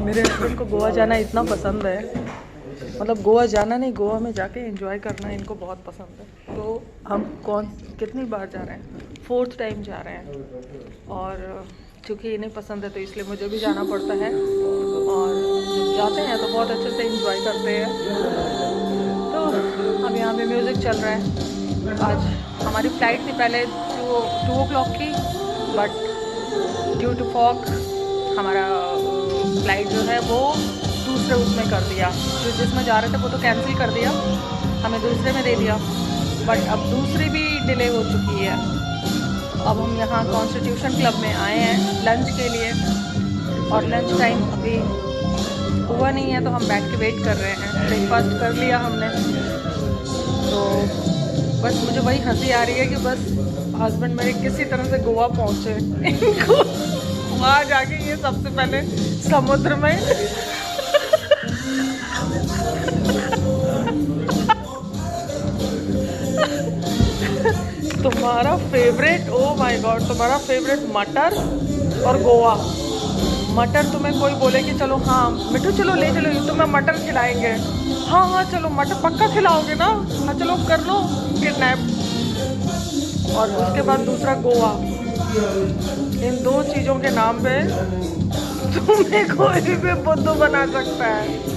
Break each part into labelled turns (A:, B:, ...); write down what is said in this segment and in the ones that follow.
A: मेरे हस्बैंड को गोवा जाना इतना पसंद है, मतलब गोवा जाना नहीं, गोवा में जाके एंजॉय करना इनको बहुत पसंद है। तो हम कितनी बार जा रहे हैं, 4th टाइम जा रहे हैं। और चूँकि इन्हें पसंद है तो इसलिए मुझे भी जाना पड़ता है। और जब जाते हैं तो बहुत अच्छे से एंजॉय करते हैं। तो अब यहाँ पे म्यूज़िक चल रहा है। आज हमारी फ़्लाइट थी पहले 2 o'clock की, बट ड्यू टू फॉग हमारा फ़्लाइट जो है वो दूसरे उसमें कर दिया। जो जिसमें जा रहे थे वो तो कैंसिल कर दिया, हमें दूसरे में दे दिया। बट अब दूसरी भी डिले हो चुकी है। अब हम यहाँ कॉन्स्टिट्यूशन क्लब में आए हैं लंच के लिए, और लंच टाइम अभी हुआ नहीं है तो हम बैठ के वेट कर रहे हैं। ब्रेकफास्ट कर लिया हमने, तो बस मुझे वही हंसी आ रही है कि बस हस्बैंड मेरे किसी तरह से गोवा पहुँचे। इनको वहाँ जाके ये सबसे पहले समुद्र में तुम्हारा फेवरेट, ओ माय गॉड, तुम्हारा फेवरेट मटर और गोवा। मटर तुम्हें कोई बोले कि चलो हाँ मिठू चलो ले चलो, तुम्हें मटर खिलाएंगे, हाँ हाँ चलो मटर पक्का खिलाओगे ना, हाँ चलो कर लो किडनैप। और उसके बाद दूसरा गोवा। इन 2 चीज़ों के नाम पे तुम्हें कोई भी बुद्धू बना सकता है।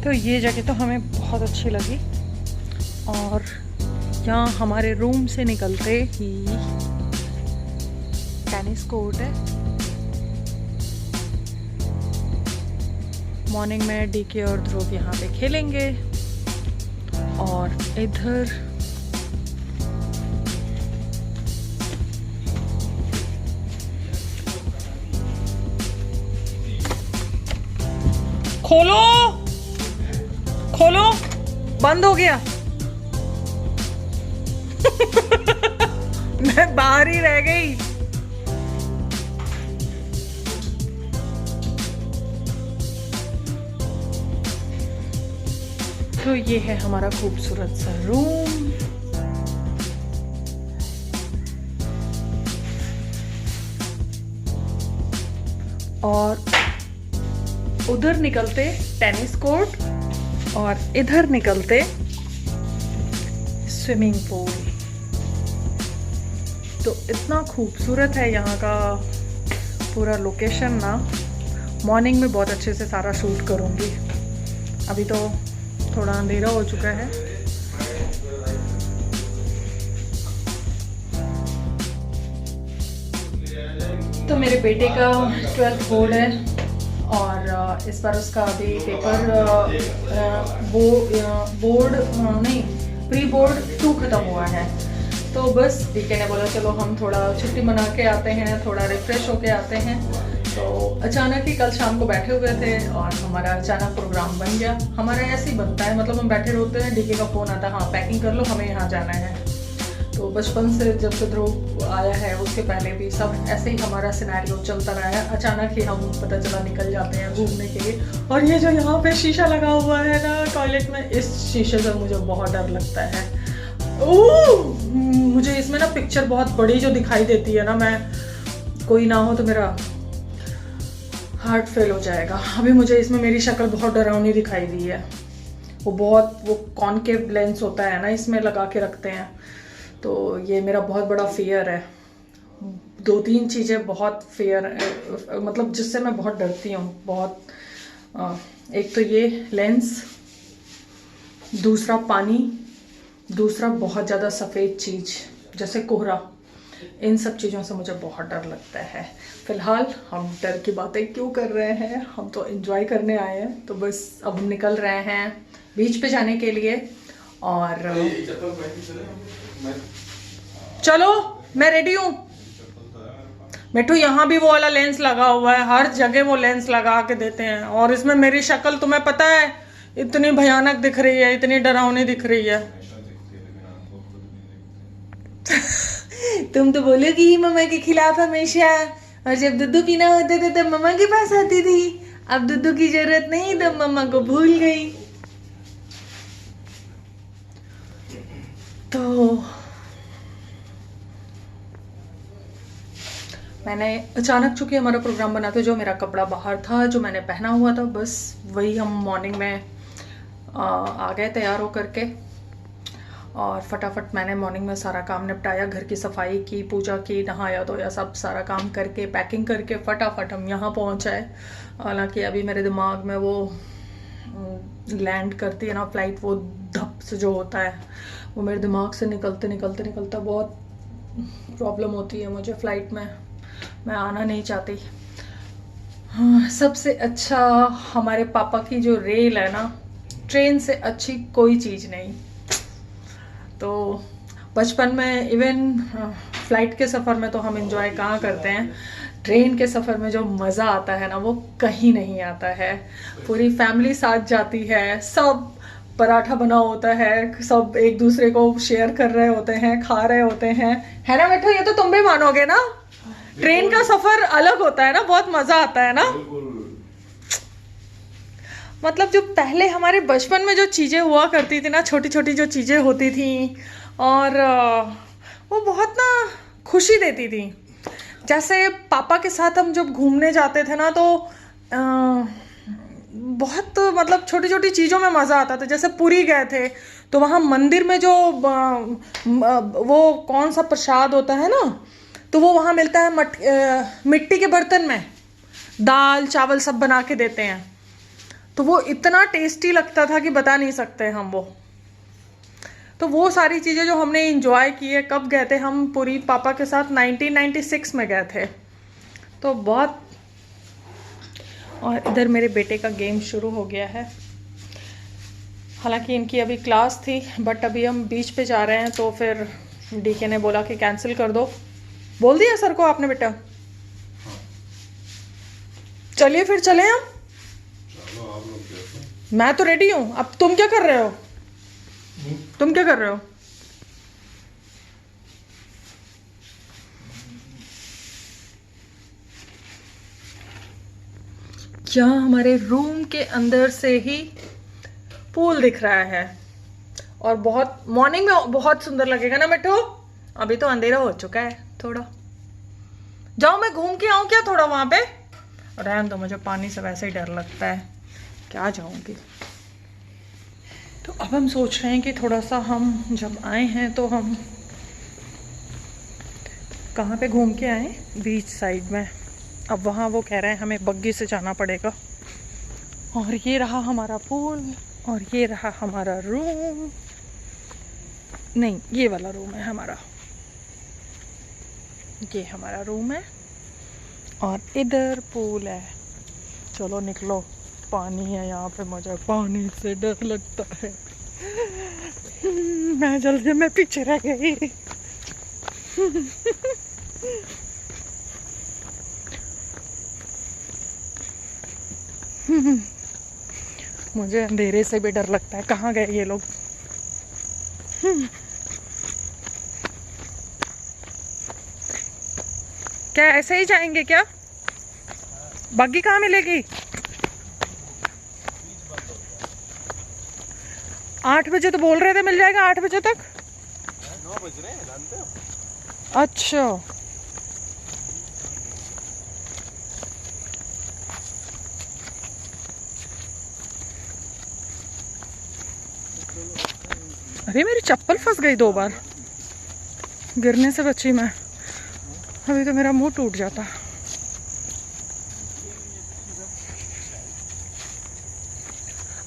A: तो ये जगह तो हमें बहुत अच्छी लगी। और यहाँ हमारे रूम से निकलते ही टेनिस कोर्ट है। मॉर्निंग में डीके और ध्रुव यहाँ पे खेलेंगे। और इधर खोलो खोलो, बंद हो गया। मैं बाहर ही रह गई। तो ये है हमारा खूबसूरत सा रूम। और उधर निकलते टेनिस कोर्ट और इधर निकलते स्विमिंग पूल। तो इतना खूबसूरत है यहाँ का पूरा लोकेशन ना। मॉर्निंग में बहुत अच्छे से सारा शूट करूँगी। अभी तो थोड़ा अंधेरा हो चुका है। तो मेरे बेटे का 12th बोर्ड है और इस बार उसका अभी पेपर बोर्ड नहीं, प्री बोर्ड 2 ख़त्म हुआ है। तो बस डीके ने बोला चलो हम थोड़ा छुट्टी मना के आते हैं, थोड़ा रिफ्रेश होके आते हैं। तो अचानक ही कल शाम को बैठे हुए थे और हमारा अचानक प्रोग्राम बन गया। हमारा ऐसे ही बनता है, मतलब हम बैठे होते हैं, डीके का फ़ोन आता है, हाँ पैकिंग कर लो हमें यहाँ जाना है। तो बचपन से जब से ध्रुव आया है उसके पहले भी सब ऐसे ही हमारा सिनेरियो चलता रहा है। अचानक ही हम पता चला निकल जाते हैं घूमने के लिए। और ये जो यहाँ पे शीशा लगा हुआ है ना टॉयलेट में, इस शीशे से मुझे बहुत डर लगता है। मुझे इसमें ना पिक्चर बहुत बड़ी जो दिखाई देती है ना, मैं कोई ना हो तो मेरा हार्ट फेल हो जाएगा। अभी मुझे इसमें मेरी शक्ल बहुत डरावनी दिखाई दी है। वो कॉनकेव लेंस होता है ना, इसमें लगा के रखते हैं। तो ये मेरा बहुत बड़ा फियर है। दो तीन चीज़ें बहुत फेयर, मतलब जिससे मैं बहुत डरती हूँ बहुत। एक तो ये लेंस, दूसरा पानी, दूसरा बहुत ज़्यादा सफ़ेद चीज़ जैसे कोहरा। इन सब चीज़ों से मुझे बहुत डर लगता है। फिलहाल हम डर की बातें क्यों कर रहे हैं, हम तो एंजॉय करने आए हैं। तो बस अब हम निकल रहे हैं बीच पे जाने के लिए। और चलो मैं रेडी हूँ। मिठू यहाँ भी वो वाला लेंस लगा हुआ है, हर जगह वो लेंस लगा के देते हैं। और इसमें मेरी शक्ल तुम्हें पता है इतनी भयानक दिख रही है, इतनी डरावनी दिख रही है। तुम तो बोलोगी मम्मा के खिलाफ हमेशा, और जब दूध पीना होता था तब मम्मा के पास आती थी। अब दूध की जरूरत नहीं तब मम्मा को भूल गई। तो मैंने अचानक, चूंकि हमारा प्रोग्राम बना था, जो मेरा कपड़ा बाहर था जो मैंने पहना हुआ था, बस वही हम मॉर्निंग में आ गए तैयार होकर के। और फटाफट मैंने मॉर्निंग में सारा काम निपटाया, घर की सफाई की, पूजा की, नहाया धोया, सब सारा काम करके पैकिंग करके फटाफट हम यहाँ पहुँच आए। हालांकि अभी मेरे दिमाग में वो लैंड करती है ना फ्लाइट, वो धप से जो होता है वो मेरे दिमाग से निकलते निकलते निकलता बहुत प्रॉब्लम होती है मुझे फ्लाइट में। मैं आना नहीं चाहती। हाँ, सबसे अच्छा हमारे पापा की जो रेल है ना, ट्रेन से अच्छी कोई चीज़ नहीं। तो बचपन में इवन फ्लाइट के सफ़र में तो हम एंजॉय कहाँ करते हैं, ट्रेन के सफ़र में जो मज़ा आता है ना वो कहीं नहीं आता है। पूरी फैमिली साथ जाती है, सब पराठा बना होता है, सब एक दूसरे को शेयर कर रहे होते हैं, खा रहे होते हैं, है ना बेटो? ये तो तुम भी मानोगे ना, ट्रेन का सफ़र अलग होता है ना, बहुत मज़ा आता है ना। मतलब जो पहले हमारे बचपन में जो चीज़ें हुआ करती थी ना, छोटी छोटी जो चीज़ें होती थी, और वो बहुत ना खुशी देती थी। जैसे पापा के साथ हम जब घूमने जाते थे ना, तो बहुत मतलब छोटी छोटी चीज़ों में मज़ा आता था। जैसे पुरी गए थे तो वहाँ मंदिर में जो वो कौन सा प्रसाद होता है ना, तो वो वहाँ मिलता है मिट्टी के बर्तन में, दाल चावल सब बना के देते हैं। तो वो इतना टेस्टी लगता था कि बता नहीं सकते हम वो। तो वो सारी चीज़ें जो हमने इंजॉय की है। कब गए थे हम पुरी पापा के साथ? 1996 में गए थे। तो बहुत। और इधर मेरे बेटे का गेम शुरू हो गया है। हालांकि इनकी अभी क्लास थी, बट अभी हम बीच पे जा रहे हैं, तो फिर डीके ने बोला कि कैंसिल कर दो। बोल दिया सर को आपने बेटा? चलिए फिर चले हम। मैं तो रेडी हूँ। अब तुम क्या कर रहे हो? तुम क्या कर रहे हो? क्या हमारे रूम के अंदर से ही पूल दिख रहा है, और बहुत मॉर्निंग में बहुत सुंदर लगेगा ना बेटो। अभी तो अंधेरा हो चुका है थोड़ा। जाओ मैं घूम के आऊँ क्या थोड़ा वहां पे? रहने दो, मुझे पानी से वैसे ही डर लगता है, क्या जाऊंगी। तो अब हम सोच रहे हैं कि थोड़ा सा हम जब आए हैं तो हम कहाँ पे घूम के आए, बीच साइड में। अब वहाँ वो कह रहे हैं हमें बग्गी से जाना पड़ेगा। और ये रहा हमारा पूल, और ये रहा हमारा रूम। नहीं, ये वाला रूम है हमारा, ये हमारा रूम है, और इधर पूल है। चलो निकलो, पानी है यहाँ पे, मुझे पानी से डर लगता है। मैं जल्दी में पीछे रह गई। मुझे अंधेरे से भी डर लगता है। कहाँ गए ये लोग? क्या ऐसे ही जाएंगे क्या? बग्गी कहाँ मिलेगी? 8 बजे तो बोल रहे थे मिल जाएगा, 8 बजे तक।
B: 9 बज रहे हैं, जानते हो?
A: अच्छा, अरे मेरी चप्पल फंस गई 2 बार, गिरने से बची मैं। अभी तो मेरा मुंह टूट जाता।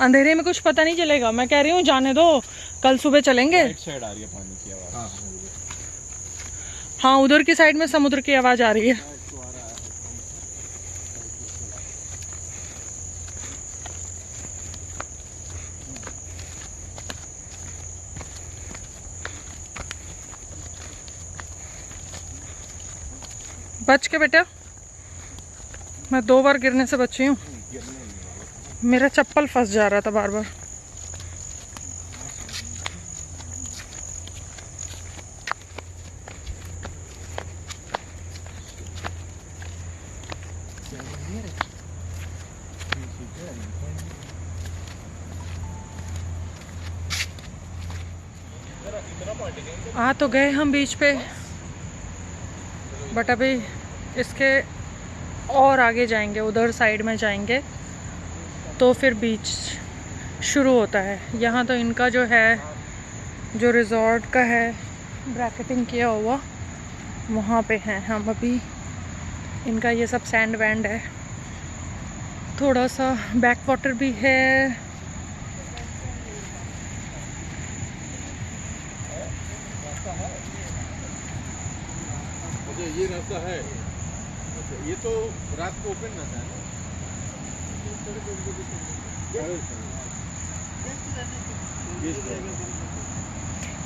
A: अंधेरे में कुछ पता नहीं चलेगा, मैं कह रही हूँ जाने दो, कल सुबह चलेंगे।
B: राइट साइड आ रही है पानी की आवाज।
A: हाँ उधर की साइड में समुद्र की आवाज आ रही है। बच के बेटा, मैं 2 बार गिरने से बची हूँ। मेरा चप्पल फंस जा रहा था बार बार। आ तो गए हम बीच पे, बट अभी इसके और आगे जाएंगे, उधर साइड में जाएंगे तो फिर बीच शुरू होता है। यहाँ तो इनका जो है, जो रिजॉर्ट का है ब्रैकेटिंग किया हुआ, वहाँ पे हैं हम अभी। इनका ये सब सैंड वैंड है, थोड़ा सा बैक वाटर भी है।
B: ये रास्ता है, ये तो रात को ओपन रहता है ना।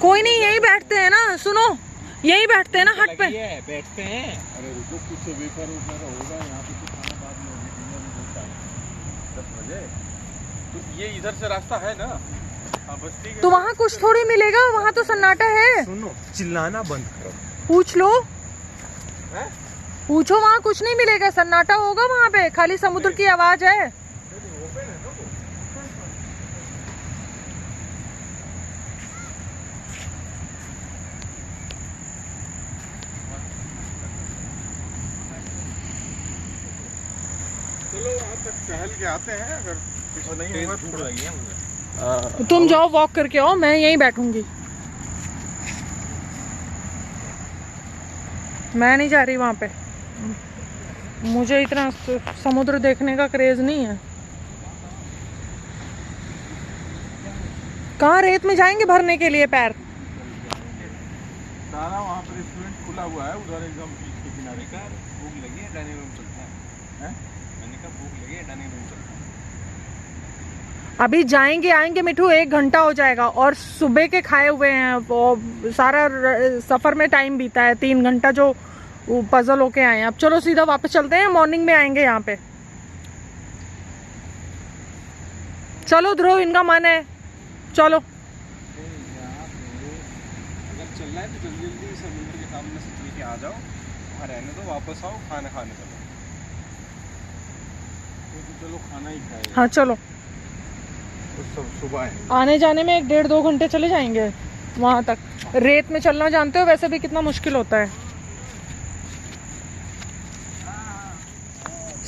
A: कोई नहीं, यही बैठते हैं ना, सुनो यही बैठते हैं ना हट पे।
B: बैठते हैं। अरे रुको, कुछ तो वेफर होगा यहाँ पे, तो खाना बाद में होगी, डिनर में बहुत टाइम 10 बजे। तो ये इधर से रास्ता है ना। हाँ बस ठीक है।
A: तो वहाँ कुछ थोड़ी मिलेगा, वहाँ तो सन्नाटा है।
B: सुनो, चिल्लाना बंद करो।
A: पूछ लो,
B: है?
A: पूछो, वहाँ कुछ नहीं मिलेगा, सन्नाटा होगा वहाँ पे, खाली समुद्र की आवाज है।
B: चलो वहाँ तक टहल के आते हैं, अगर कुछ नहीं होगा भूख लगी है मुझे।
A: तुम जाओ वॉक करके आओ, मैं यहीं बैठूंगी। मैं नहीं जा रही वहाँ पे, मुझे इतना समुद्र देखने का क्रेज नहीं है। कहाँ रेत में जाएंगे भरने के लिए पैर?
B: सारा वहाँ पर रेस्टोरेंट खुला हुआ है उधर एकदम बीच के किनारे का। भूख लगी है, डाइनिंग रूम चलते हैं। मैंने कहा भूख लगी है, डाइनिंग रूम चलते हैं।
A: अभी जाएंगे आएंगे मिठू, 1 घंटा हो जाएगा, और सुबह के खाए हुए हैं, वो सारा सफर में टाइम बीता है, 3 घंटा जो पजल होके आए हैं। अब चलो सीधा वापस चलते हैं, मॉर्निंग में आएंगे यहाँ पे। चलो ध्रुव, इनका मन है, चलो।
B: अगर चलना है तो जल्दी जल्दी समुद्र के सामने से चल के आ जाओ, वहाँ रहने दो, वापस आओ खाना खाने चलो। तो चलो खाना ही खाए।
A: हाँ चलो,
B: सब सुबह है।
A: आने जाने में 1-1.5-2 घंटे चले जाएंगे वहाँ तक। रेत में चलना जानते हो वैसे भी कितना मुश्किल होता है।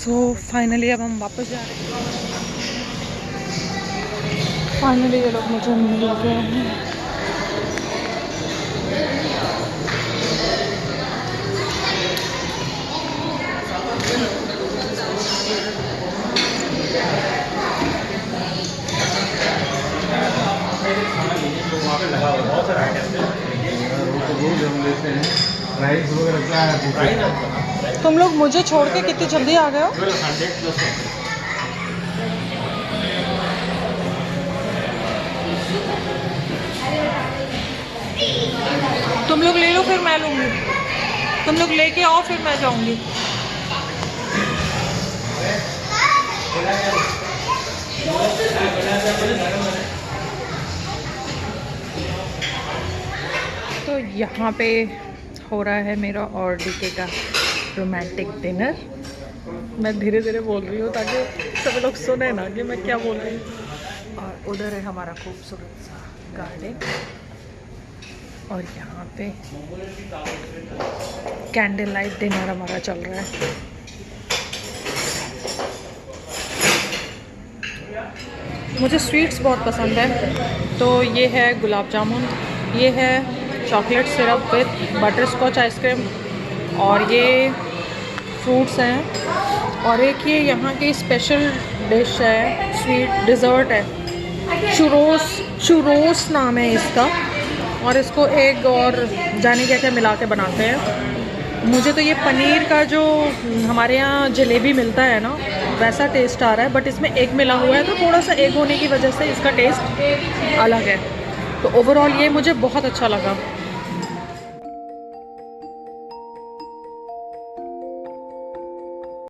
A: सो फाइनली अब हम वापस जा रहे हैं। फाइनली ये लोग मुझे मिल गए हैं। तुम लोग मुझे छोड़ के कितनी जल्दी आ गए हो? तुम लोग ले लो फिर मैं लूंगी, तुम लोग लेके आओ फिर मैं जाऊंगी। तो यहाँ पे हो रहा है मेरा और डीके का रोमांटिक डिनर। मैं धीरे धीरे बोल रही हूँ ताकि सभी लोग सुने ना कि मैं क्या बोल रही हूँ। और उधर है हमारा खूबसूरत सा गार्डन, और यहाँ पे कैंडल लाइट डिनर हमारा चल रहा है। मुझे स्वीट्स बहुत पसंद है, तो ये है गुलाब जामुन, ये है chocolate syrup with butterscotch ice cream, और ये फ्रूट्स हैं, और एक ये यहाँ की स्पेशल डिश है, स्वीट डिज़र्ट है, चुरोस नाम है इसका, और इसको एग और जाने क्या क्या मिला के बनाते हैं। मुझे तो ये पनीर का जो हमारे यहाँ जलेबी मिलता है ना वैसा टेस्ट आ रहा है, बट इसमें एग मिला हुआ है तो थोड़ा सा एग होने की वजह से इसका टेस्ट अलग है। तो ओवरऑल ये मुझे बहुत अच्छा लगा।